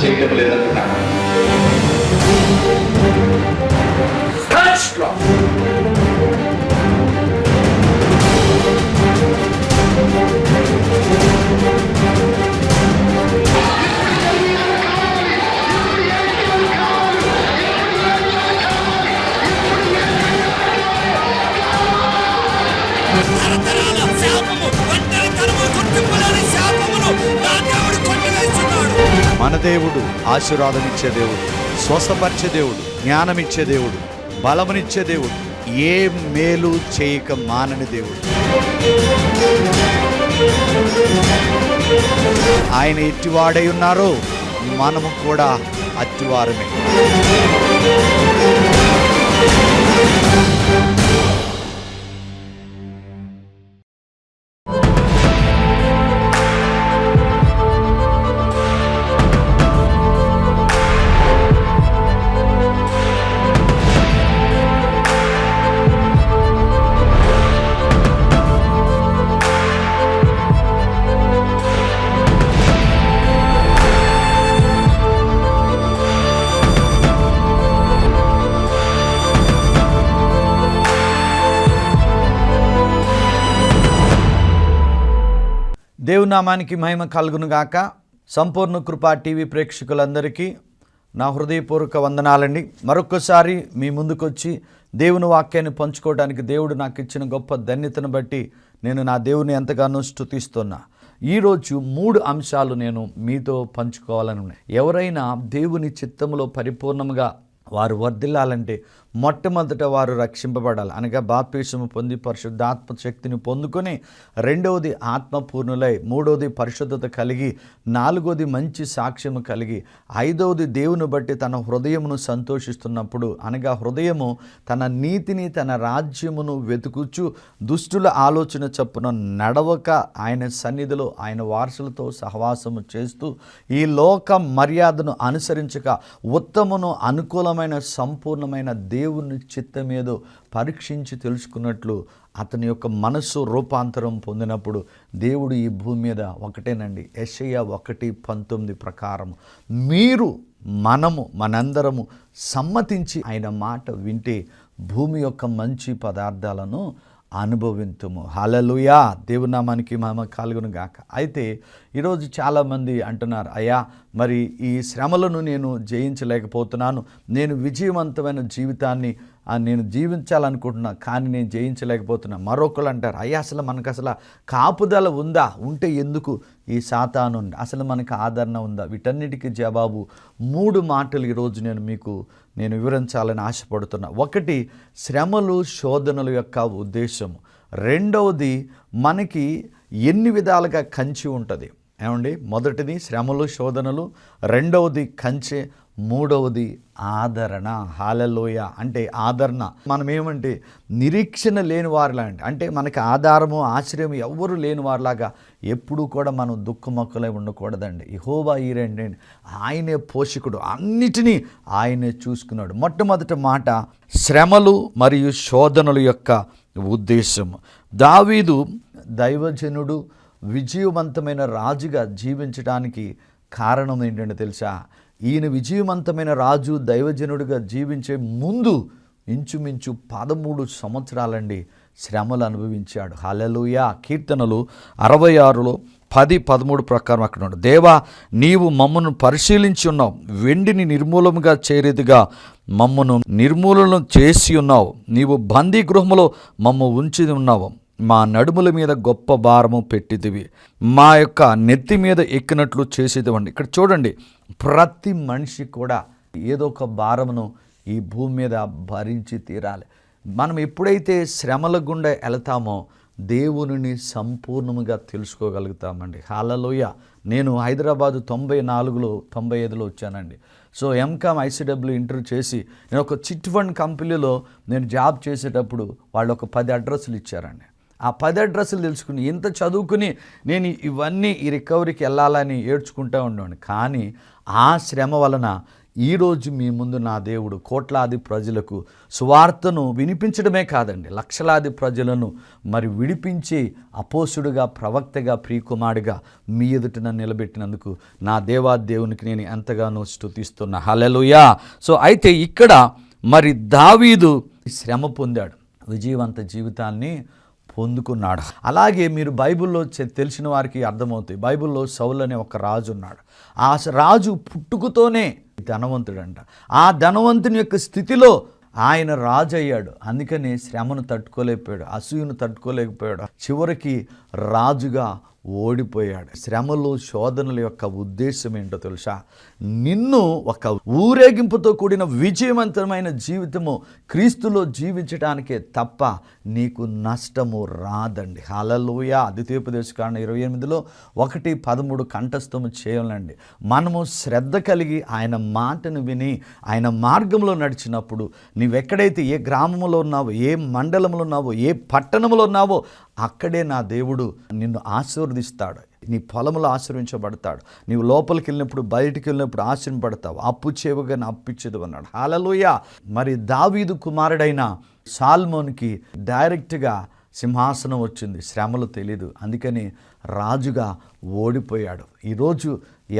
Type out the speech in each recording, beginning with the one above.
చేయడం లేదంటున్నాను. మన దేవుడు ఆశీర్వాదమిచ్చే దేవుడు, స్వస్థపరిచే దేవుడు, జ్ఞానమిచ్చే దేవుడు, బలమునిచ్చే దేవుడు, ఏ మేలు చేయక మానని దేవుడు. ఆయన ఎట్టివాడై ఉన్నారో మనము కూడా అట్టివారమే. దేవుని నామానికి మహిమ కలుగును గాక. సంపూర్ణ కృపా టీవీ ప్రేక్షకులందరికీ నా హృదయపూర్వక వందనాలండి. మరొక్కసారి మీ ముందుకొచ్చి దేవుని వాక్యాన్ని పంచుకోవడానికి దేవుడు నాకు ఇచ్చిన గొప్ప ధన్యతను బట్టి నేను నా దేవుని ఎంతగానో స్తుతిస్తున్నా. ఈరోజు 3 అంశాలు నేను మీతో పంచుకోవాలని ఉన్నాయి. ఎవరైనా దేవుని చిత్తములో పరిపూర్ణంగా వారు వర్ధిల్లాలంటే మొట్టమొదట వారు రక్షింపబడాలి, అనగా బాప్తిస్మము పొంది పరిశుద్ధాత్మ శక్తిని పొందుకొని, రెండవది ఆత్మపూర్ణులై, మూడవది పరిశుద్ధత కలిగి, నాలుగవది మంచి సాక్ష్యము కలిగి, ఐదవది దేవుని బట్టి తన హృదయమును సంతోషిస్తున్నప్పుడు, అనగా హృదయము తన నీతిని తన రాజ్యమును వెతుకుచు దుష్టుల ఆలోచన చొప్పున నడవక ఆయన సన్నిధిలో ఆయన వారసులతో సహవాసము చేస్తూ ఈ లోక మర్యాదను అనుసరించక ఉత్తమును అనుకూలమైన సంపూర్ణమైన దేవుని చిత్తమేదో పరీక్షించి తెలుసుకున్నట్లు అతని యొక్క మనస్సు రూపాంతరం పొందినప్పుడు దేవుడు ఈ భూమి మీద ఒకటేనండి. యెషయా 1:19 ప్రకారం మనందరము సమ్మతించి ఆయన మాట వింటే భూమి యొక్క మంచి పదార్థాలను అనుభవింతుము. హల్లెలూయా. దేవుని నామానికి మహిమ కలుగును గాక. అయితే ఈరోజు చాలామంది అంటున్నారు, అయ్యా మరి ఈ శ్రమలను నేను జయించలేకపోతున్నాను, నేను విజయవంతమైన జీవితాన్ని నేను జీవించాలనుకుంటున్నా కానీ నేను జయించలేకపోతున్నా. మరొకరు అంటారు, అయ్యా అసలు మనకు అసలు కాపుదల ఉందా, ఉంటే ఎందుకు ఈ సాతాను, అసలు మనకు ఆదరణ ఉందా? వీటన్నిటికీ జవాబు 3 మాటలు ఈరోజు నేను వివరించాలని ఆశపడుతున్నా. ఒకటి, శ్రమలు శోధనల యొక్క ఉద్దేశము. రెండవది, మనకి ఎన్ని విధాలుగా కంచి ఉంటుంది. ఏమండి, మొదటిది శ్రమలు శోధనలు, రెండవది కంచె, మూడవది ఆదరణ. హల్లెలూయా. అంటే ఆదరణ. మనం ఏమంటే నిరీక్షణ లేని వారిలాంటి, అంటే మనకి ఆధారము ఆశ్రయం ఎవ్వరు లేని వారిలాగా ఎప్పుడూ కూడా మనం దుఃఖమొక్కలై ఉండకూడదండి. యెహోవా ఈరెండి, ఆయనే పోషకుడు, అన్నిటినీ ఆయనే చూసుకున్నాడు. మొట్టమొదటి మాట శ్రమలు మరియు శోధనల యొక్క ఉద్దేశం. దావీదు దైవజనుడు, విజయవంతమైన రాజుగా జీవించడానికి కారణం ఏంటంటే తెలుసా? ఈయన విజయవంతమైన రాజు దైవజనుడిగా జీవించే ముందు ఇంచుమించు 13 సంవత్సరాలండి శ్రమలు అనుభవించాడు. హల్లెలూయా. కీర్తనలు 66లో 10-13 ప్రకారం అక్కడ ఉన్నాడు. దేవా, నీవు మమ్మను పరిశీలించి ఉన్నావు, వెండిని నిర్మూలముగా చేరేదిగా మమ్మను నిర్మూలన చేసి ఉన్నావు, నీవు బందీ గృహములో మమ్మ ఉంచి ఉన్నావు, మా నడుముల మీద గొప్ప భారము పెట్టిదివి, మా యొక్క నెత్తి మీద ఎక్కినట్లు చేసేదివ్వండి. ఇక్కడ చూడండి, ప్రతి మనిషి కూడా ఏదో ఒక భారమును ఈ భూమి మీద భరించి తీరాలి. మనం ఎప్పుడైతే శ్రమల గుండా వెళతామో దేవునిని సంపూర్ణముగా తెలుసుకోగలుగుతామండి. హల్లెలూయా. నేను హైదరాబాదు 94లో 95లో వచ్చానండి. సో ఎంకామ్ ICW ఇంటర్వ్యూ చేసి నేను ఒక చిట్ ఫండ్ కంపెనీలో నేను జాబ్ చేసేటప్పుడు వాళ్ళు ఒక 10 అడ్రస్లు ఇచ్చారండి. ఆ 10 అడ్రస్లు తెలుసుకుని ఇంత చదువుకుని నేను ఈ రికవరీకి వెళ్ళాలని ఏడ్చుకుంటూ ఉండేవాడిని. కానీ ఆ శ్రమ వలన ఈరోజు మీ ముందు నా దేవుడు కోట్లాది ప్రజలకు సువార్తను వినిపించడమే కాదండి, లక్షలాది ప్రజలను మరి విడిపించి అపోస్తుడుగా, ప్రవక్తగా, ప్రియకుమారుడిగా మీ ఎదుట నిలబెట్టినందుకు నా దేవునికి నేను ఎంతగానో స్తుతిస్తున్నా. హల్లెలూయా. సో అయితే ఇక్కడ మరి దావీదు శ్రమ పొందాడు, విజయవంత జీవితాన్ని పొందుకున్నాడు. అలాగే మీరు బైబిల్లో తెలిసిన వారికి అర్థమవుతాయి. బైబిల్లో సౌలు అనే ఒక రాజు ఉన్నాడు. ఆ రాజు పుట్టుకతోనే ధనవంతుడంట. ఆ ధనవంతుని యొక్క స్థితిలో ఆయన రాజు అయ్యాడు. అందుకని శ్రమను తట్టుకోలేకపోయాడు, అసూయను తట్టుకోలేకపోయాడు. చివరికి రాజుగా ఓడిపోయాడు. శ్రమలు, శోధనల యొక్క ఉద్దేశం ఏంటో తెలుసా? నిన్ను ఒక ఊరేగింపుతో కూడిన విజయవంతమైన జీవితము క్రీస్తులో జీవించడానికే తప్ప నీకు నష్టము రాదండి. హల్లెలూయా. ద్వితీయోపదేశకాండం 28లో 1:13 కంఠస్థము చేయాలండి. మనము శ్రద్ధ కలిగి ఆయన మాటను విని ఆయన మార్గంలో నడిచినప్పుడు నీవెక్కడైతే ఏ గ్రామంలో ఉన్నావో, ఏ మండలంలో ఉన్నావో, ఏ పట్టణంలో ఉన్నావో అక్కడే నా దేవుడు నిన్ను ఆశీర్వదిస్తాడు. నీ పొలంలో ఆశీర్వించబడతాడు. నీవు లోపలికి వెళ్ళినప్పుడు, బయటికి వెళ్ళినప్పుడు ఆశీర్వపడతావు. అప్పు చేయగానే అప్పిచ్చేది అన్నాడు. హల్లెలూయా. మరి దావీదు కుమారుడైన సాల్మోన్కి డైరెక్ట్గా సింహాసనం వచ్చింది, శ్రమలు తెలీదు, అందుకని రాజుగా ఓడిపోయాడు. ఈరోజు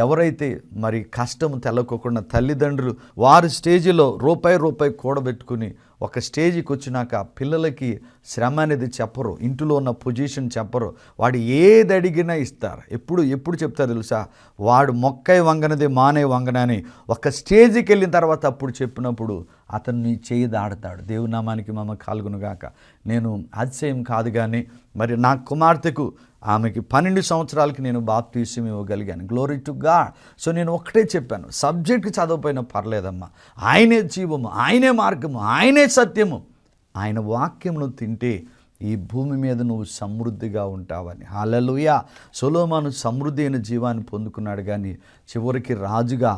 ఎవరైతే మరి కష్టం తెలకోకుండా తల్లిదండ్రులు వారి స్టేజిలో రూపాయి కూడబెట్టుకుని ఒక స్టేజికి వచ్చినాక పిల్లలకి శ్రమ అనేది చెప్పరు, ఇంటిలో ఉన్న పొజిషన్ చెప్పరు, వాడు ఏది అడిగినా ఇస్తారు. ఎప్పుడు చెప్తారు తెలుసా? వాడు మొక్కై వంగనది మానే వంగనని ఒక స్టేజికి వెళ్ళిన తర్వాత అప్పుడు చెప్పినప్పుడు అతన్ని చేయి దాడతాడు. దేవుని నామానికి మమ్మ కలుగునుగాక. నేను అతిశయం కాదు కానీ మరి నా కుమార్తెకు ఆమెకి 12 సంవత్సరాలకి నేను బాప్టిజం ఇవ్వగలిగాను. Glory to God. సో నేను ఒకటే చెప్పాను, సబ్జెక్ట్ చదవకపోయినా పర్లేదమ్మా, ఆయనే జీవము, ఆయనే మార్గము, ఆయనే సత్యము, ఆయన వాక్యమును తింటే ఈ భూమి మీద నువ్వు సమృద్ధిగా ఉంటావని. హల్లెలూయా. సొలొమోను సమృద్ధి అయిన జీవాన్ని పొందుకున్నాడు కానీ చివరికి రాజుగా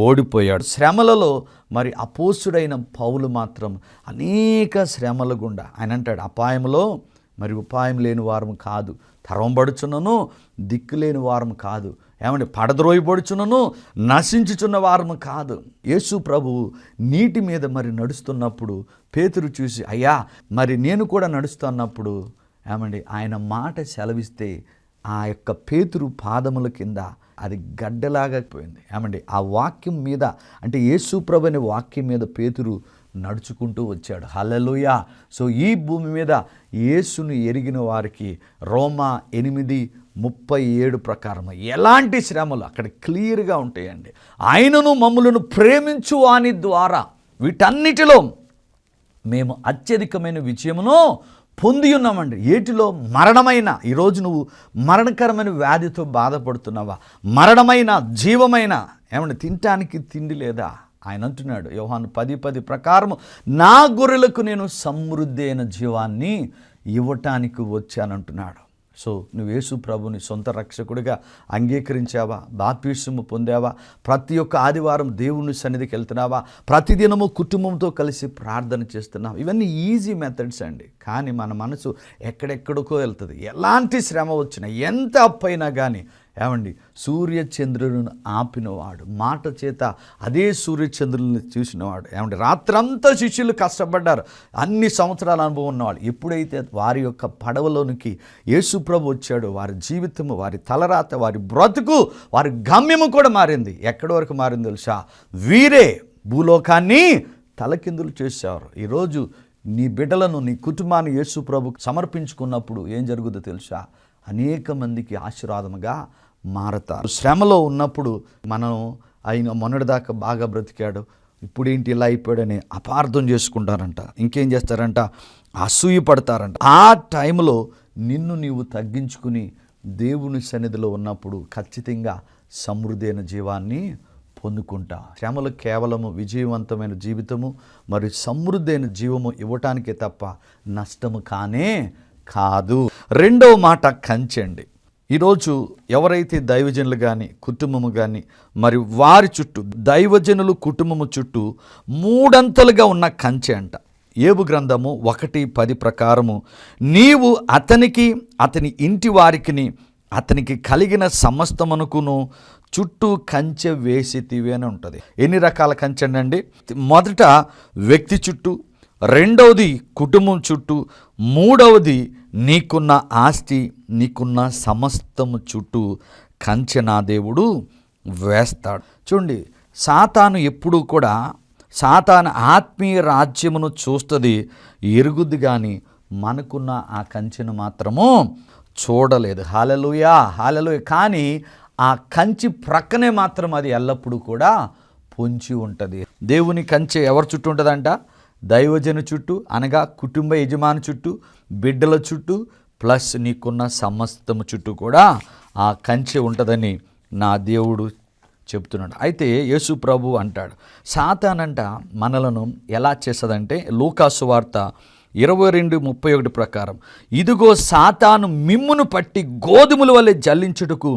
ఓడిపోయాడు. శ్రమలలో మరి అపోస్తుడైన పౌలు మాత్రం అనేక శ్రమల గుండా ఆయన అంటాడు, అపాయంలో మరి ఉపాయం లేని వారము కాదు, తరంబడుచున్నను దిక్కు లేని వారము కాదు, ఏమంటే పడద్రోయబడుచున్నను నశించుచున్న వారము కాదు. యేసు ప్రభువు నీటి మీద మరి నడుస్తున్నప్పుడు పేతురు చూసి, అయ్యా మరి నేను కూడా నడుస్తున్నప్పుడు ఏమండి ఆయన మాట సెలవిస్తే ఆ యొక్క పేతురు పాదముల కింద అది గడ్డలాగా పోయింది. ఏమండి ఆ వాక్యం మీద, అంటే యేసు ప్రభు అనే వాక్యం మీద పేతురు నడుచుకుంటూ వచ్చాడు. హల్లెలూయా. సో ఈ భూమి మీద యేసును ఎరిగిన వారికి రోమా 8:37 ప్రకారం ఎలాంటి శ్రమలు అక్కడ క్లియర్గా ఉంటాయండి. ఆయనను మమ్ములను ప్రేమించు వాని ద్వారా వీటన్నిటిలో మేము అత్యధికమైన విజయమును పొంది ఉన్నామండి. ఏటిలో? మరణమైన. ఈరోజు నువ్వు మరణకరమైన వ్యాధితో బాధపడుతున్నావా? మరణమైన, జీవమైన, ఏమంటే తినటానికి తిండి లేదా? ఆయన అంటున్నాడు యోహాను 10:10 ప్రకారము, నా గొర్రెలకు నేను సమృద్ధి అయిన జీవాన్ని ఇవ్వటానికి వచ్చానంటున్నాడు. సో నువ్వు యేసు ప్రభుని సొంత రక్షకుడిగా అంగీకరించావా? బాప్తిస్మము పొందావా? ప్రతి ఒక్క ఆదివారం దేవుని సన్నిధికి వెళ్తున్నావా? ప్రతిదినము కుటుంబంతో కలిసి ప్రార్థన చేస్తున్నావా? ఇవన్నీ ఈజీ మెథడ్స్ అండి. కానీ మన మనసు ఎక్కడెక్కడికో వెళ్తుంది. ఎలాంటి శ్రమ వచ్చినా, ఎంత అప్పైనా కానీ ఏమండి సూర్యచంద్రులను ఆపినవాడు, మాట చేత అదే సూర్యచంద్రులను చూసినవాడు. ఏమండి రాత్రంతా శిష్యులు కష్టపడ్డారు, అన్ని సంవత్సరాల అనుభవం ఉన్నవాళ్ళు. ఎప్పుడైతే వారి యొక్క పడవలోనికి యేసు ప్రభు వచ్చాడో వారి జీవితము, వారి తలరాత, వారి బ్రతుకు, వారి గమ్యము కూడా మారింది. ఎక్కడి వరకు మారింది తెలుసా? వీరే భూలోకాన్ని తలకిందులు చేసేవారు. ఈరోజు నీ బిడ్డలను, నీ కుటుంబాన్ని యేసు ప్రభుకు సమర్పించుకున్నప్పుడు ఏం జరుగుతుందో తెలుసా? అనేక మందికి ఆశీర్వాదముగా మారతారు. శ్రమలో ఉన్నప్పుడు మనం ఆయన మొన్నటిదాకా బాగా బ్రతికాడు, ఇప్పుడేంటి ఇలా అయిపోయాడని అపార్థం చేసుకుంటారంట. ఇంకేం చేస్తారంట? అసూయ పడతారంట. ఆ టైంలో నిన్ను నీవు తగ్గించుకుని దేవుని సన్నిధిలో ఉన్నప్పుడు ఖచ్చితంగా సమృద్ధి అయిన జీవాన్ని పొందుకుంటా. శ్రమలు కేవలము విజయవంతమైన జీవితము మరియు సమృద్ధి అయిన జీవము ఇవ్వటానికే తప్ప నష్టము కానే కాదు. రెండవ మాట కంచెండి. ఈరోజు ఎవరైతే దైవజనులు కానీ కుటుంబము కానీ మరి వారి చుట్టూ, దైవజనులు కుటుంబము చుట్టూ మూడంతలుగా ఉన్న కంచె అంట. ఏబు గ్రంథము 1:10 ప్రకారము, నీవు అతనికి, అతని ఇంటి వారికిని, అతనికి కలిగిన సమస్తమునకును చుట్టూ కంచె వేసితివి అని ఉంటుంది. ఎన్ని రకాల కంచె అండి? మొదట వ్యక్తి చుట్టూ, రెండవది కుటుంబం చుట్టూ, మూడవది నీకున్న ఆస్తి, నీకున్న సమస్తము చుట్టూ కంచె నా దేవుడు వేస్తాడు. చూడండి, సాతాను ఎప్పుడూ కూడా సాతాను ఆత్మీయ రాజ్యమును చూస్తుంది, ఎరుగుద్ది, కానీ మనకున్న ఆ కంచెను మాత్రము చూడలేదు. హల్లెలూయా, హల్లెలూయా. కానీ ఆ కంచి ప్రక్కనే మాత్రం అది ఎల్లప్పుడూ కూడా పొంచి ఉంటుంది. దేవుని కంచె ఎవరి చుట్టూ ఉంటుందంట? దైవజన చుట్టూ, అనగా కుటుంబ యజమాని చుట్టూ, బిడ్డల చుట్టూ, ప్లస్ నీకున్న సమస్తము చుట్టూ కూడా ఆ కంచె ఉంటుందని నా దేవుడు చెప్తున్నాడు. అయితే యేసు ప్రభు అంటాడు, సాతానంట మనలను ఎలా చేస్తుందంటే, లూకాసు వార్త 22:31 ప్రకారం, ఇదిగో సాతాను మిమ్మును పట్టి గోధుమల వలె జల్లించుటకు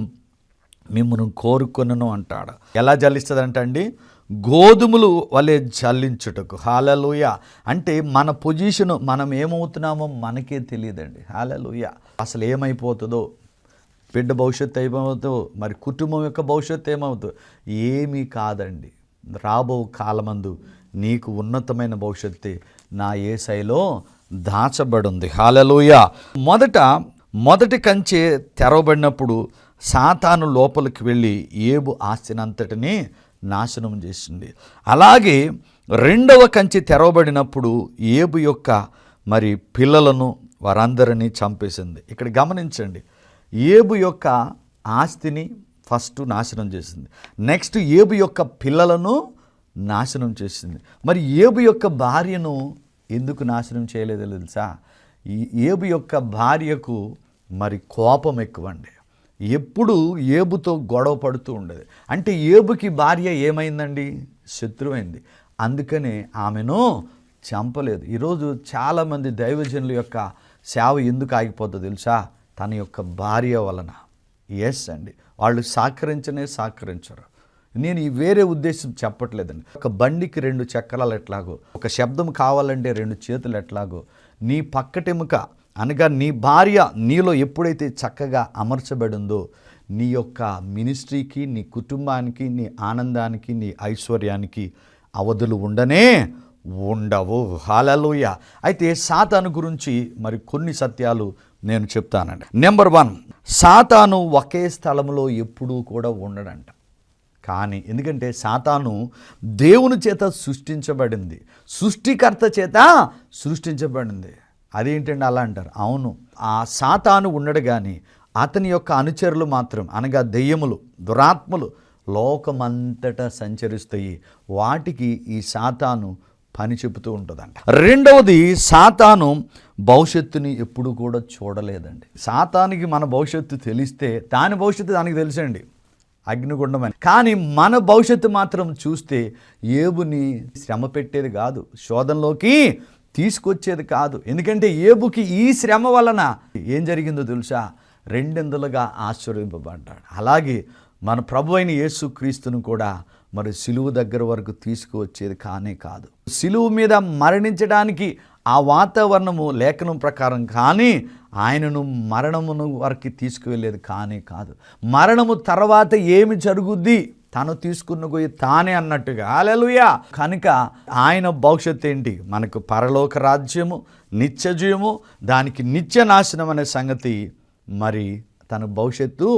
మిమ్మును కోరుకొనును అంటాడు. ఎలా జల్లిస్తుందంట అండి? గోధుమలు వలె జల్లించుటకు. హల్లెలూయా. అంటే మన పొజిషను, మనం ఏమవుతున్నామో మనకే తెలియదండి. హల్లెలూయా. అసలు ఏమైపోతుందో, బిడ్డ భవిష్యత్తు ఏమవుతుందో, మరి కుటుంబం యొక్క భవిష్యత్తు ఏమవుతుందో ఏమీ కాదండి. రాబో కాలమందు నీకు ఉన్నతమైన భవిష్యత్తు నా యేసయ్యలో దాచబడింది. హల్లెలూయా. మొదటి కంచె తెరవబడినప్పుడు సాతాను లోపలికి వెళ్ళి ఏబు ఆస్తినంతటినీ నాశనం చేసింది. అలాగే రెండవ కంచె తెరవబడినప్పుడు ఏబు యొక్క మరి పిల్లలను వారందరినీ చంపేసింది. ఇక్కడ గమనించండి, ఏబు యొక్క ఆస్తిని ఫస్ట్ నాశనం చేసింది, నెక్స్ట్ ఏబు యొక్క పిల్లలను నాశనం చేసింది. మరి ఏబు యొక్క భార్యను ఎందుకు నాశనం చేయలేదో తెలుసా? ఈ ఏబు యొక్క భార్యకు మరి కోపం ఎక్కువండి. ఎప్పుడు ఏబుతో గొడవ పడుతూ ఉండేది. అంటే ఏబుకి భార్య ఏమైందండి? శత్రువైంది. అందుకనే ఆమెను చంపలేదు. ఈరోజు చాలామంది దైవజనుల యొక్క సేవ ఎందుకు ఆగిపోతుందో తెలుసా? తన యొక్క భార్య వలన. ఎస్ అండి, వాళ్ళు సహకరించరు. నేను ఈ వేరే ఉద్దేశం చెప్పట్లేదండి. ఒక బండికి 2 చక్రాలు ఎట్లాగో, ఒక శబ్దం కావాలంటే 2 చేతులు ఎట్లాగో, నీ పక్కటెముక అనగా నీ భార్య నీలో ఎప్పుడైతే చక్కగా అమర్చబడిందో, నీ యొక్క మినిస్ట్రీకి, నీ కుటుంబానికి, నీ ఆనందానికి, నీ ఐశ్వర్యానికి అవధులు ఉండవు. హల్లెలూయా. అయితే సాతాను గురించి మరి కొన్ని సత్యాలు నేను చెప్తానండి. నెంబర్ 1, సాతాను ఒకే స్థలంలో ఎప్పుడూ కూడా ఉండడంట. కానీ ఎందుకంటే సాతాను దేవుని చేత సృష్టించబడింది, సృష్టికర్త చేత సృష్టించబడింది. అదేంటండి అలా అంటారు? అవును, ఆ సాతాను ఉండడు, కానీ అతని యొక్క అనుచరులు మాత్రం, అనగా దెయ్యములు, దురాత్మలు లోకమంతటా సంచరిస్తాయి. వాటికి ఈ సాతాను పని చెబుతూ ఉంటుందంట. రెండవది, సాతాను భవిష్యత్తుని ఎప్పుడు కూడా చూడలేదండి. సాతానికి మన భవిష్యత్తు తెలిస్తే దాని భవిష్యత్తు దానికి తెలుసండి, అగ్నిగుండమని. కానీ మన భవిష్యత్తు మాత్రం చూస్తే ఏబుని శ్రమ పెట్టేది కాదు, శోధనలోకి తీసుకొచ్చేది కాదు. ఎందుకంటే ఏబుకి ఈ శ్రమ వలన ఏం జరిగిందో తెలుసా? 200గా ఆశీర్వదింపబడ్డాడు. అలాగే మన ప్రభు అయిన యేసుక్రీస్తును కూడా మరి సిలువ దగ్గర వరకు తీసుకువచ్చేది కానే కాదు. సిలువ మీద మరణించడానికి ఆ వాతావరణము లేఖనం ప్రకారం కానీ ఆయనను మరణమును వరకు తీసుకువెళ్ళేది కానే కాదు. మరణము తర్వాత ఏమి జరుగుద్ది, తను తీసుకున్న గొయ్యి తానే అన్నట్టుగా. హల్లెలూయా. కనుక ఆయన భవిష్యత్తు ఏంటి? మనకు పరలోక రాజ్యము, నిత్యజీవము, దానికి నిత్య నాశనం అనే సంగతి మరి తన భవిష్యత్తు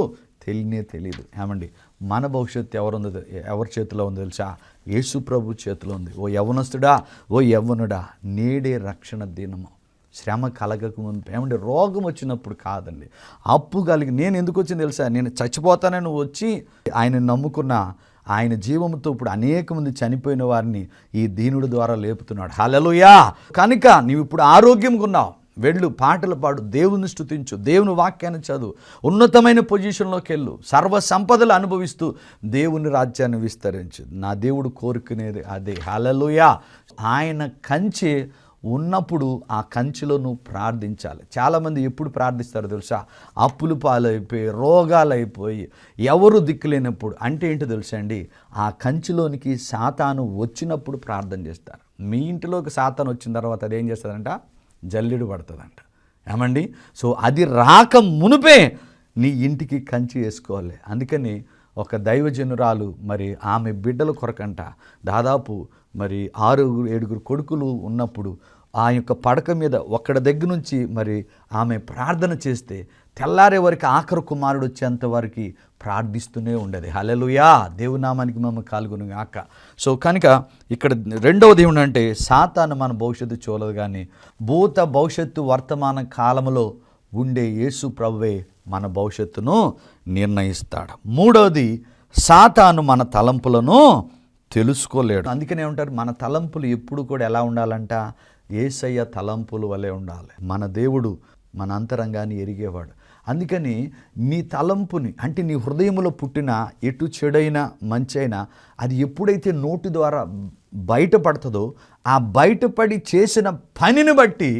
తెలియదు. ఏమండి, మన భవిష్యత్తు ఎవరి చేతిలో ఉంది తెలుసా? యేసు ప్రభు చేతిలో ఉంది. ఓ యవ్వనస్తుడా, ఓ యవ్వనుడా, నేడే రక్షణ దినము. శ్రమ కలగకముందు, ఏమంటే రోగం వచ్చినప్పుడు కాదండి, అప్పు కలిగి. నేను ఎందుకు వచ్చింది తెలుసా? నేను చచ్చిపోతానని వచ్చి ఆయన నమ్ముకున్న ఆయన జీవంతో ఇప్పుడు అనేక మంది చనిపోయిన వారిని ఈ దీనుడి ద్వారా లేపుతున్నాడు. హల్లెలూయా. కనుక నీవు ఇప్పుడు ఆరోగ్యంగా ఉన్నావు, వెళ్ళు, పాటలు పాడు, దేవుని స్తుతించు, దేవుని వాక్యాన్ని చదువు, ఉన్నతమైన పొజిషన్లోకి వెళ్ళు, సర్వ సంపదలు అనుభవిస్తూ దేవుని రాజ్యాన్ని విస్తరించు. నా దేవుడు కోరుకునేది అదే. హల్లెలూయా. ఆయన కంచె ఉన్నప్పుడు ఆ కంచెలో నువ్వు ప్రార్థించాలి. చాలామంది ఎప్పుడు ప్రార్థిస్తారు తెలుసా? అప్పులు పాలైపోయి, రోగాలు అయిపోయి, ఎవరు దిక్కులేనప్పుడు. అంటే ఏంటో తెలుసా అండి? ఆ కంచెలోనికి సాతాను వచ్చినప్పుడు ప్రార్థన చేస్తారు. మీ ఇంటిలోకి సాతాను వచ్చిన తర్వాత అదేం చేస్తుందంట? జల్లెడు పడుతుందంట. ఏమండి? సో అది రాక మునుపే నీ ఇంటికి కంచె వేసుకోవాలి. అందుకని ఒక దైవజనురాలు మరి ఆమె బిడ్డల కొరకంట దాదాపు మరి 6-7 కొడుకులు ఉన్నప్పుడు ఆ యొక్క పడక మీద ఒక్కడి దగ్గర నుంచి మరి ఆమె ప్రార్థన చేస్తే తెల్లారే వరకు ఆఖరు కుమారుడు వచ్చేంత వరకు ప్రార్థిస్తూనే ఉండేది. హల్లెలూయా, దేవుని నామానికి మమ్మ కాల్గొను గాక. సో కనుక ఇక్కడ రెండవది ఏమిటంటే సాతాను మన భవిష్యత్తు చూడదు, కానీ భూత భవిష్యత్తు వర్తమాన కాలంలో ఉండే యేసు ప్రభువే మన భవిష్యత్తును నిర్ణయిస్తాడు. మూడవది, సాతాను మన తలంపులను తెలుసుకోలేడు. అందుకనే ఉంటారు మన తలంపులు ఎప్పుడు కూడా ఎలా ఉండాలంట, యేసయ్య తలంపుల వలె ఉండాలి. మన దేవుడు మన అంతరంగాన్ని ఎరిగేవాడు. అందుకని నీ తలంపుని అంటే నీ హృదయంలో పుట్టిన ఎటు చెడైనా మంచైనా అది ఎప్పుడైతే నోటి ద్వారా బయటపడుతుందో ఆ బయటపడి చేసిన పనిని బట్టి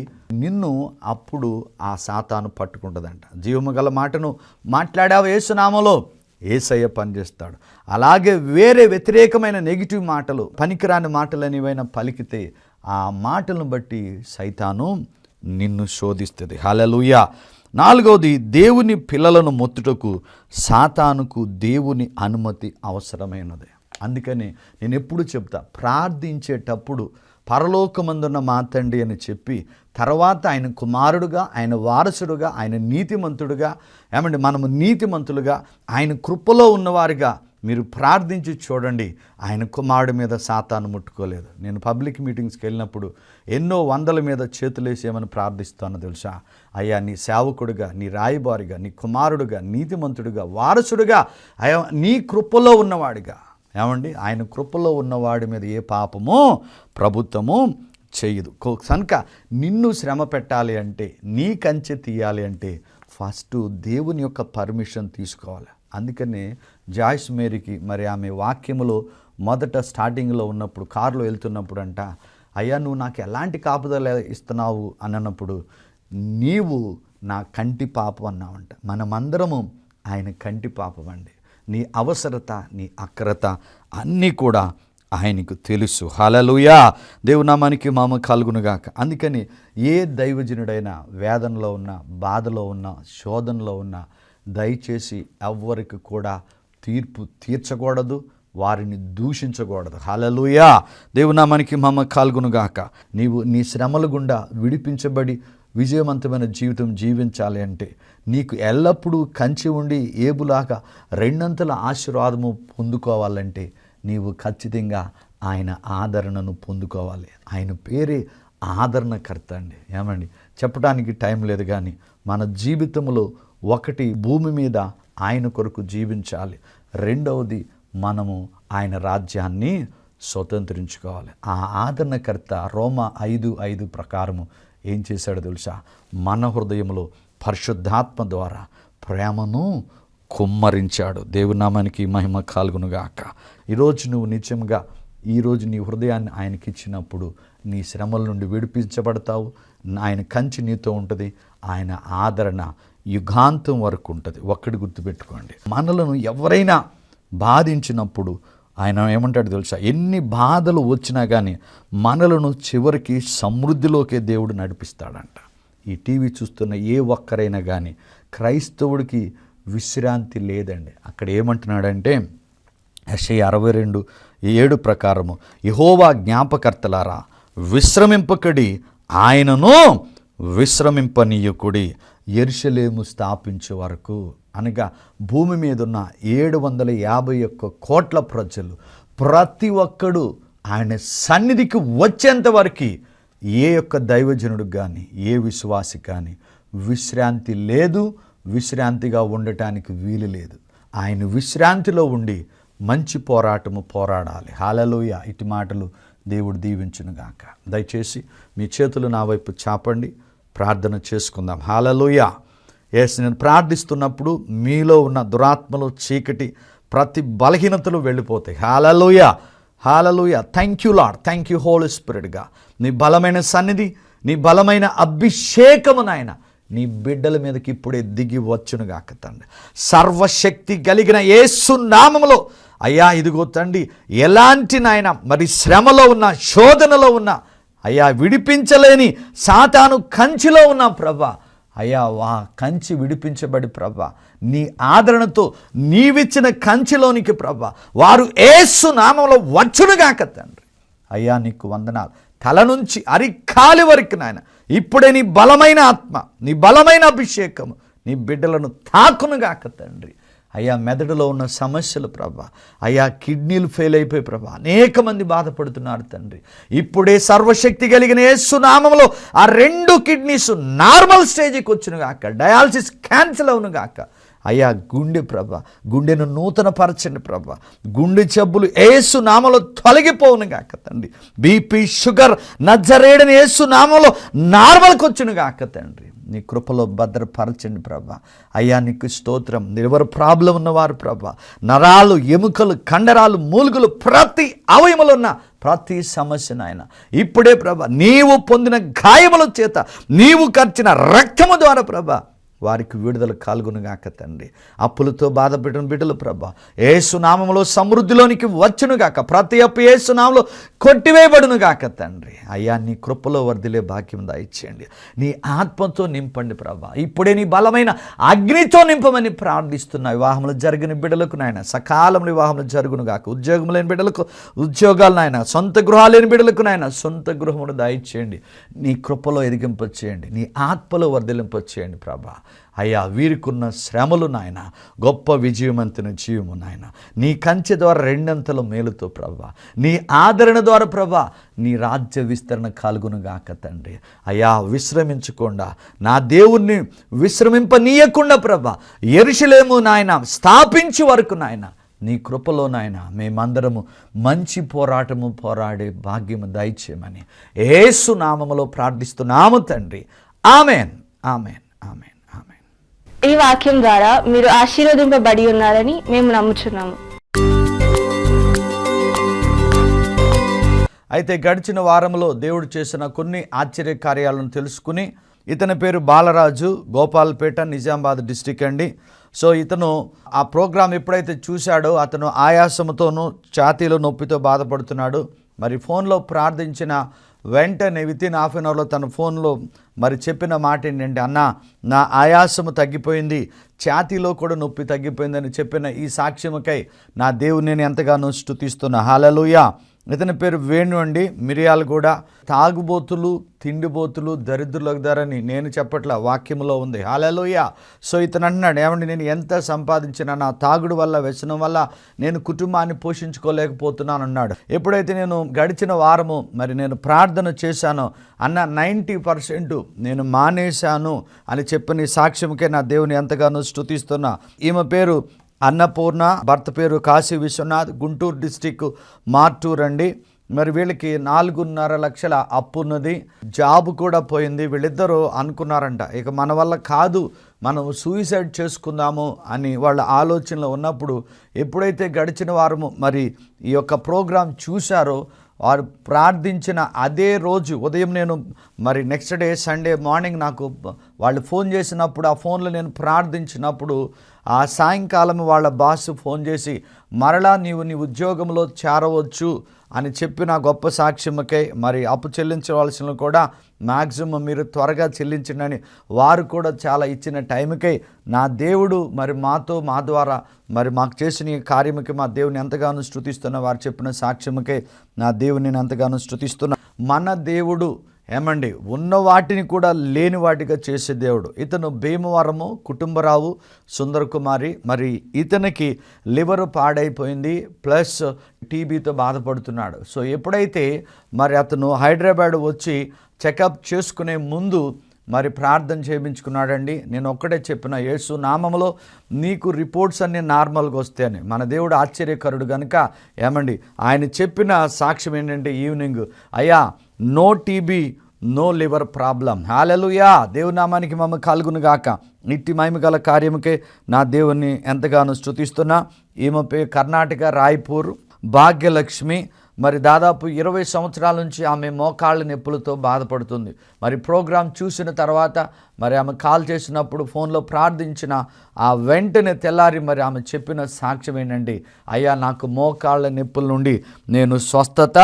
నిన్ను అప్పుడు ఆ సాతాను పట్టుకుంటుందంట. జీవము గల మాటను మాట్లాడావు యేసునామములో, యేసయ్య పనిచేస్తాడు. అలాగే వేరే వ్యతిరేకమైన నెగిటివ్ మాటలు, పనికిరాని మాటలు అనేవైనా పలికితే ఆ మాటలను బట్టి సైతాను నిన్ను శోధిస్తుంది. హల్లెలూయా. నాలుగవది, దేవుని పిల్లలను మొత్తుటకు సాతానుకు దేవుని అనుమతి అవసరమైనది. అందుకని నేను ఎప్పుడు చెప్తా, ప్రార్థించేటప్పుడు పరలోకమందున్న మా తండ్రి అని చెప్పి తర్వాత ఆయన కుమారుడుగా, ఆయన వారసుడుగా, ఆయన నీతిమంతుడుగా, మనము నీతిమంతులుగా, ఆయన కృపలో ఉన్నవారుగా మీరు ప్రార్థించి చూడండి. ఆయన కుమారుడి మీద సాతాను ముట్టుకోలేదు. నేను పబ్లిక్ మీటింగ్స్కి వెళ్ళినప్పుడు ఎన్నో వందల మీద చేతులేసేమని ప్రార్థిస్తాను తెలుసా. అయ్యా, నీ సేవకుడుగా, నీ రాయబారిగా, నీ కుమారుడుగా, నీతిమంతుడుగా, వారసుడుగా, అయ్యా నీ కృపలో ఉన్నవాడిగా, ఆయన కృపలో ఉన్నవాడి మీద ఏ పాపమో ప్రభుత్వము చేయదు. కనుక నిన్ను శ్రమ పెట్టాలి అంటే, నీ కంచె తీయాలి అంటే ఫస్ట్ దేవుని యొక్క పర్మిషన్ తీసుకోవాలి. అందుకనే జాయిస్ మేరీకి మరి ఆమె వాక్యములో మొదట స్టార్టింగ్లో ఉన్నప్పుడు కారులో వెళ్తున్నప్పుడు అంట, అయ్యా నువ్వు నాకు ఎలాంటి కాపుదల ఇస్తున్నావు అని అన్నప్పుడు, నీవు నా కంటి పాపం అన్నావంట. మనమందరము ఆయన కంటి పాపం అండి. నీ అవసరత, నీ అక్రత అన్నీ కూడా ఆయనకు తెలుసు. హల్లెలూయా, దేవునామానికి మహిమ కలుగునుగాక. అందుకని ఏ దైవజనుడైనా వేదనలో ఉన్న, బాధలో ఉన్న, శోధనలో ఉన్న దయచేసి ఎవ్వరికి కూడా తీర్పు తీర్చకూడదు, వారిని దూషించకూడదు. హల్లెలూయా, దేవునామానికి మహిమ కలుగునుగాక. నీవు నీ శ్రమల గుండా విడిపించబడి విజయవంతమైన జీవితం జీవించాలి అంటే, నీకు ఎల్లప్పుడూ కంచి ఉండి ఏబులాగా రెండంతల ఆశీర్వాదము పొందుకోవాలంటే నీవు ఖచ్చితంగా ఆయన ఆదరణను పొందుకోవాలి. ఆయన పేరే ఆదరణకర్త అండి. చెప్పడానికి టైం లేదు, కానీ మన జీవితంలో ఒకటి భూమి మీద ఆయన కొరకు జీవించాలి, రెండవది మనము ఆయన రాజ్యాన్ని స్వతంత్రించుకోవాలి. ఆ ఆదరణకర్త రోమా 5:5 ప్రకారము ఏం చేశాడో తెలుసా, మన హృదయంలో పరిశుద్ధాత్మ ద్వారా ప్రేమను కుమ్మరించాడు. దేవునామానికి మహిమ కలుగునుగాక. ఈరోజు నువ్వు నిజంగా ఈరోజు నీ హృదయాన్ని ఆయనకి ఇచ్చినప్పుడు నీ శ్రమల నుండి విడిపించబడతావు. ఆయన కంచి నీతో ఉంటుంది, ఆయన ఆదరణ యుగాంతం వరకు ఉంటుంది. ఒక్కటి గుర్తుపెట్టుకోండి, మనలను ఎవరైనా బాధించినప్పుడు ఆయన ఏమంటాడు తెలుసా, ఎన్ని బాధలు వచ్చినా కానీ మనలను చివరికి సమృద్ధిలోకే దేవుడు నడిపిస్తాడంట. ఈ టీవీ చూస్తున్న ఏ ఒక్కరైనా కానీ క్రైస్తవుడికి విశ్రాంతి లేదండి. అక్కడ ఏమంటున్నాడంటే యెషయా 62:7 ప్రకారము, యెహోవా జ్ఞాపకర్తలారా విశ్రమింపకడి, ఆయనను విశ్రమింపనీయుకుడి, యెరూషలేము స్థాపించే వరకు. అనగా భూమి మీద ఉన్న 751 కోట్ల ప్రజలు ప్రతి ఒక్కడు ఆయన సన్నిధికి వచ్చేంత వరకు ఏ యొక్క దైవజనుడికి కానీ ఏ విశ్వాసి కానీ విశ్రాంతి లేదు, విశ్రాంతిగా ఉండటానికి వీలు లేదు. ఆయన విశ్రాంతిలో ఉండి మంచి పోరాటము పోరాడాలి. హల్లెలూయా. ఇటు మాటలు దేవుడు దీవించునుగాక. దయచేసి మీ చేతులు నా వైపు చాపండి, ప్రార్థన చేసుకుందాం. హల్లెలూయా. నేను ప్రార్థిస్తున్నప్పుడు మీలో ఉన్న దురాత్మలు, చీకటి, ప్రతి బలహీనతలు వెళ్ళిపోతాయి. Hallelujah, hallelujah. Thank you Lord, thank you holy స్పిరిట్గా. నీ బలమైన సన్నిధి, నీ బలమైన అభిషేకము నాయన నీ బిడ్డల మీదకి ఇప్పుడే దిగి వచ్చునుగాక తండ్రి. సర్వశక్తి కలిగిన యేసు నామములో అయ్యా ఇదిగో తండ్రి, ఎలాంటి నాయన మరి శ్రమలో ఉన్న, శోధనలో ఉన్న, అయ్యా విడిపించలేని సాతాను కంచిలో ఉన్న ప్రభా, అయ్యా కంచి విడిపించబడి ప్రభా నీ ఆదరణతో నీవిచ్చిన కంచిలోనికి ప్రభా వారు యేసు నామములో వచ్చునుగాక తండ్రి. అయ్యా నీకు వందనాలు. తల నుంచి అరికాలి వరకు నాయన ఇప్పుడే నీ బలమైన ఆత్మ, నీ బలమైన అభిషేకము నీ బిడ్డలను తాకునుగాక తండ్రి. అయ్యా మెదడులో ఉన్న సమస్యలు ప్రభా, అయ్యా కిడ్నీలు ఫెయిల్ అయిపోయి ప్రభా అనేక మంది బాధపడుతున్నారు తండ్రి. ఇప్పుడే సర్వశక్తి కలిగిన యేసు నామములో ఆ 2 కిడ్నీస్ నార్మల్ స్టేజ్కి వచ్చునుగాక, డయాలసిస్ క్యాన్సిల్ అవునుగాక. అయ్యా గుండె ప్రభ, గుండెను నూతన పరచండి ప్రభ, గుండె జబ్బులు యేసు నామములో తొలగిపోవునుగాక తండ్రి. బీపీ షుగర్ నజరేయుడైన యేసు నామములో నార్మల్కి వచ్చునుగాక తండ్రి. నీ కృపలో భద్రపరచండి ప్రభా. అయ్యా నీకు స్తోత్రం. లివర్ ప్రాబ్లం ఉన్నవారు ప్రభా, నరాలు ఎముకలు కండరాలు మూలుగులు ప్రతి అవయములో ఉన్న ప్రతి సమస్య నాయన ఇప్పుడే ప్రభా నీవు పొందిన గాయముల చేత నీవు ఖర్చిన రక్తము ద్వారా ప్రభా వారికి విడుదల కలుగునుగాక తండ్రి. అప్పులతో బాధపెట్టిన బిడ్డలు ప్రభా యేసు నామములో సమృద్ధిలోనికి వచ్చునుగాక, ప్రతి అప్పు యేసు నామములో కొట్టివేయబడునుగాక తండ్రి. అయ్యా నీ కృపలో వర్ధిలే భాగ్యం దయచేయండి. నీ ఆత్మతో నింపండి ప్రభా. ఇప్పుడే నీ బలమైన అగ్నితో నింపమని ప్రార్థిస్తున్నా. వివాహములు జరిగిన బిడ్డలకు నాయన సకాలంలో వివాహములు జరుగునుగాక, ఉద్యోగం లేని బిడ్డలకు ఉద్యోగాలు నాయన, సొంత గృహాలు లేని బిడ్డలకు నాయన సొంత గృహమును దయచేయండి. నీ కృపలో ఎదిగింపచేయండి, నీ ఆత్మలో వర్ధిలింపచేయండి ప్రభా. అయ్యా వీరికున్న శ్రమలు నాయన గొప్ప విజయవంతున జీవము నాయన నీ కంచె ద్వారా 2 అంతల మేలుతో ప్రభా, నీ ఆదరణ ద్వారా ప్రభా నీ రాజ్య విస్తరణ కలుగునుగాక తండ్రి. అయ్యా విశ్రమించకుండా నా దేవుణ్ణి విశ్రమింపనీయకుండా ప్రభా యెరూషలేము నాయన స్థాపించే వరకు నాయన నీ కృపలో నాయన మేమందరము మంచి పోరాటము పోరాడే భాగ్యము దయచేయమని యేసు నామములో ప్రార్థిస్తున్నాము తండ్రి. Amen, amen, amen. ఈ వాక్యం ద్వారా మీరు ఆశీర్వదింపబడి ఉన్నారని మేము నమ్ముచున్నాము. అయితే గడిచిన వారంలో దేవుడు చేసిన కొన్ని ఆశ్చర్య కార్యాలను తెలుసుకుని, ఇతని పేరు బాలరాజు, గోపాల్పేట, నిజామాబాద్ డిస్టిక్ అండి. సో ఇతను ఆ ప్రోగ్రాం ఎప్పుడైతే చూశాడో అతను ఆయాసముతోనూ ఛాతీలో నొప్పితో బాధపడుతున్నాడు. మరి ఫోన్లో ప్రార్థించిన వెంటనే వితిన్ హాఫ్ అన్ అవర్లో తన ఫోన్లో మరి చెప్పిన మాట ఏంటంటే, అన్న నా ఆయాసము తగ్గిపోయింది, ఛాతీలో కూడా నొప్పి తగ్గిపోయిందని చెప్పిన ఈ సాక్ష్యముకై నా దేవుని నేను ఎంతగానో స్తుతిస్తున్నా. హల్లెలూయా. ఇతని పేరు వేణు అండి, మిరియాలగూడ. తాగుబోతులు, తిండిబోతులు, దరిద్రులకు ధరని నేను చెప్పట్ల, వాక్యములో ఉంది. హల్లెలూయా. సో ఇతను అంటున్నాడు, ఏమండి నేను ఎంత సంపాదించినా నా తాగుడు వల్ల, వ్యసనం వల్ల నేను కుటుంబాన్ని పోషించుకోలేకపోతున్నాను అన్నాడు. ఎప్పుడైతే నేను గడిచిన వారము మరి నేను ప్రార్థన చేశానో అన్న 90% నేను మానేశాను అని చెప్పిన సాక్ష్యంకే నా దేవుని ఎంతగానో స్తుతిస్తున్నా. ఈమె పేరు అన్నపూర్ణ, భర్త పేరు కాశీ విశ్వనాథ్, గుంటూరు డిస్టిక్ మార్టూర్ అండి. మరి వీళ్ళకి 4.5 లక్షల అప్పు ఉన్నది, జాబ్ కూడా పోయింది. వీళ్ళిద్దరూ అనుకున్నారంట ఇక మన వల్ల కాదు, మనం సూసైడ్ చేసుకుందాము అని వాళ్ళ ఆలోచనలో ఉన్నప్పుడు ఎప్పుడైతే గడిచిన వారము మరి ఈ యొక్క ప్రోగ్రాం చూశారో వారు ప్రార్థించిన అదే రోజు ఉదయం నేను మరి నెక్స్ట్ డే సండే మార్నింగ్ నాకు వాళ్ళు ఫోన్ చేసినప్పుడు ఆ ఫోన్లో నేను ప్రార్థించినప్పుడు ఆ సాయంకాలం వాళ్ళ బాస్ ఫోన్ చేసి మరలా నీవు నీ ఉద్యోగంలో చేరవచ్చు అని చెప్పిన గొప్ప సాక్ష్యముకై మరి అప్పు చెల్లించవలసిన కూడా మ్యాక్సిమం మీరు త్వరగా చెల్లించండి వారు కూడా చాలా ఇచ్చిన టైంకై నా దేవుడు మరి మాతో మా ద్వారా మరి మాకు చేసిన ఈ కార్యముకి మా దేవుని ఎంతగానో స్తుతిస్తున్నా. వారు చెప్పిన సాక్ష్యముకై నా దేవుని నేను ఎంతగానో స్తుతిస్తున్నా. మన దేవుడు ఏమండి ఉన్న వాటిని కూడా లేని వాటిగా చేసే దేవుడు. ఇతను భీమవరము కుటుంబరావు సుందర్ కుమారి. మరి ఇతనికి లివర్ పాడైపోయింది, ప్లస్ టీబీతో బాధపడుతున్నాడు. సో ఎప్పుడైతే మరి అతను హైదరాబాద్ వచ్చి చెకప్ చేసుకునే ముందు మరి ప్రార్థన చేయించుకున్నాడండి. నేను ఒక్కటే చెప్పిన, యేసు నామములో నీకు రిపోర్ట్స్ అన్నీ నార్మల్గా వస్తాయని. మన దేవుడు ఆశ్చర్యకరుడు కనుక ఏమండి ఆయన చెప్పిన సాక్ష్యం ఏంటంటే ఈవినింగ్, అయ్యా no TB, no liver problem. Hallelujah. దేవుని నామానికి మమ్మ కలుగును గాక. ఇట్టి మహిమ గల కార్యముకే నా దేవుని ఎంతగానో స్తుతిస్తున్నా. ఈమె పేరు కర్ణాటక రాయ్పూర్ భాగ్యలక్ష్మి. మరి దాదాపు 20 సంవత్సరాల నుంచి ఆమె మోకాళ్ళ నొప్పులతో బాధపడుతుంది. మరి ప్రోగ్రాం చూసిన తర్వాత మరి ఆమె కాల్ చేసినప్పుడు ఫోన్లో ప్రార్థించిన ఆ వెంటనే తెల్లారి మరి ఆమె చెప్పిన సాక్ష్యం ఏంటంటే, అయ్యా నాకు మోకాళ్ళ నొప్పుల నుండి నేను స్వస్థత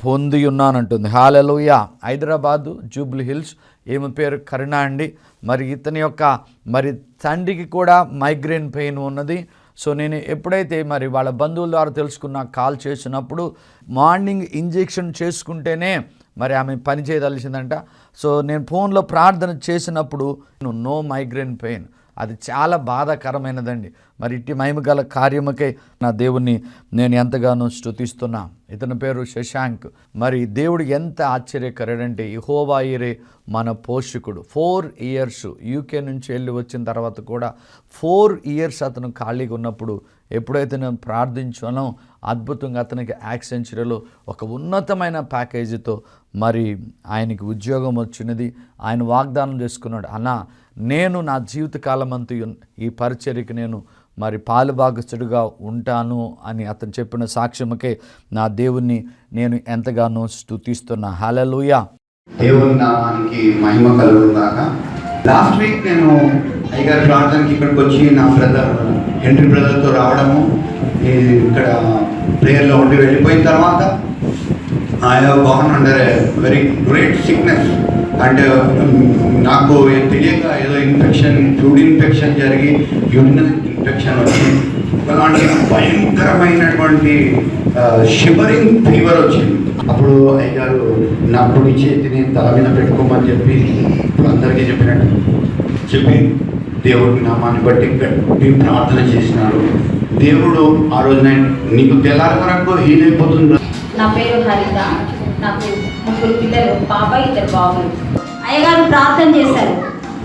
పొంది ఉన్నానంటుంది. హల్లెలూయా. హైదరాబాదు జూబ్లీ హిల్స్, ఈమె పేరు కరుణ అండి. మరి ఇతని యొక్క మరి తండ్రికి కూడా మైగ్రేన్ పెయిన్ ఉన్నది. సో నేను ఎప్పుడైతే మరి వాళ్ళ బంధువుల ద్వారా తెలుసుకున్న కాల్ చేసినప్పుడు మార్నింగ్ ఇంజెక్షన్ చేసుకుంటేనే మరి ఆమె పని చేయదలిసిందంట. సో నేను ఫోన్లో ప్రార్థన చేసినప్పుడు నో మైగ్రేన్ పెయిన్, అది చాలా బాధాకరమైనదండి. మరి ఇట్టి మహిమగల కార్యముకై నా దేవుణ్ణి నేను ఎంతగానో స్తుతిస్తున్నా. ఇతని పేరు శశాంక్. మరి దేవుడు ఎంత ఆశ్చర్యకరుడంటే యెహోవా యీరే మన పోషకుడు. 4 years యూకే నుంచి వెళ్ళి వచ్చిన తర్వాత కూడా 4 years అతను ఖాళీగా ఉన్నప్పుడు ఎప్పుడైతే నేను ప్రార్థించానో అద్భుతంగా అతనికి యాక్సెంచరీలో ఒక ఉన్నతమైన ప్యాకేజీతో మరి ఆయనకి ఉద్యోగం వచ్చినది. ఆయన వాగ్దానం చేసుకున్నాడు, అన్న నేను నా జీవితకాలం అంతా ఈ పరిచర్యకి నేను మరి పాలుభాగస్తుడిగా ఉంటాను అని అతను చెప్పిన సాక్ష్యముకే నా దేవుణ్ణి నేను ఎంతగానో స్తుతిస్తున్నా. హల్లెలూయా. దేవుని నామానికి మహిమ కలుగుగాక. లాస్ట్ వీక్ నేను అయ్యగారి ప్రార్థనకి ఇక్కడికి వచ్చి నా బ్రదర్ హెన్రీ బ్రదర్తో రావడము, ఇక్కడ ప్రేయర్లో ఉండి వెళ్ళిపోయిన తర్వాత I have gone under a very great sickness. అంటే నాకు తెలియక ఏదో ఇన్ఫెక్షన్, ఫుడ్ ఇన్ఫెక్షన్ జరిగి యూరినల్ ఇన్ఫెక్షన్ వచ్చి అలాంటి భయంకరమైనటువంటి షివరింగ్ ఫీవర్ వచ్చింది. అప్పుడు అయ్యగారు నా కుడి చేతిని తల మీద పెట్టుకోమని చెప్పి ఇప్పుడు అందరికీ చెప్పి దేవుడి నామాన్ని బట్టి గట్టి ప్రార్థన చేసినారు. దేవుడు ఆ రోజు నీకు తెల్లారి వరకు హీల్ అయిపోతుంది. నా పేరు హరిత, నాకు 3 పిల్లలు, పాప 2 బాబులు. అయ్యగారు ప్రార్థన చేశారు,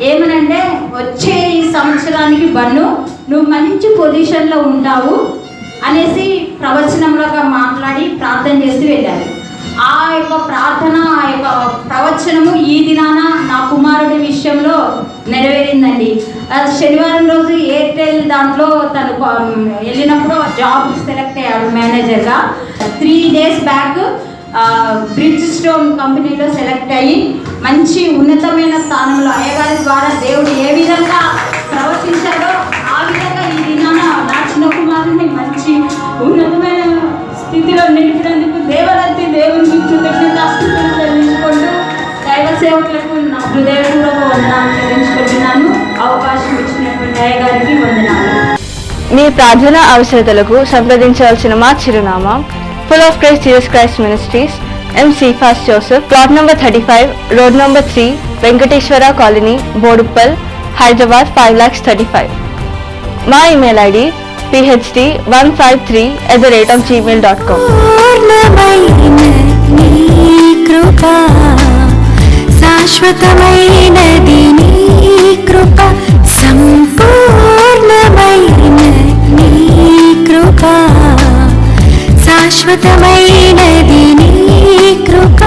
ఏమనంటే వచ్చే ఈ సంవత్సరానికి బన్ను నువ్వు మంచి పొజిషన్లో ఉంటావు అనేసి ప్రవచనంలోగా మాట్లాడి ప్రార్థన చేసి వెళ్ళారు. ఆ యొక్క ప్రార్థన, ఆ యొక్క ప్రవచనము ఈ దినాన నా కుమారుడి విషయంలో నెరవేరిందండి. శనివారం రోజు ఎయిర్టెల్ దాంట్లో తను వెళ్ళినప్పుడు జాబ్ సెలెక్ట్ అయ్యాడు మేనేజర్గా. 3 days బ్యాక్ బ్రిడ్జ్ స్టోన్ కంపెనీలో సెలెక్ట్ అయ్యి మంచి ఉన్నతమైన స్థానంలో అయ్యగారి ద్వారా దేవుడు ఏ విధంగా ప్రవర్తించాడో ఆ విధంగా ఈ దినాన నా చిన్న కుమారుని మంచి ఉన్నతమైన స్థితిలో నిలిపినందుకు దేవరాత్రి దేవునికి కృతజ్ఞతాస్తుతులు చెల్లించుకుంటూ దైవ సేవకులకు నా హృదయపూర్వక వందనాలు చెల్లించుకుంటున్నాను. అవకాశం ఇచ్చినటువంటి అయ్యగారికి వందనాలు. మీ ప్రార్థన అవసరతలకు సంప్రదించవలసిన మా చిరునామా full of Christ Jesus Christ ministries, M. Cephas Joseph, plot number 35, road number 3, Venkateswara colony, Boduppal, Hyderabad 5,35,000. మా ఇమెయిల్ ఐడి phd153@gmail.com. శాశ్వతమైనది నీ కృప, సంపూర్ణమైన నీ కృప, శాశ్వతమైనది నీ కృప.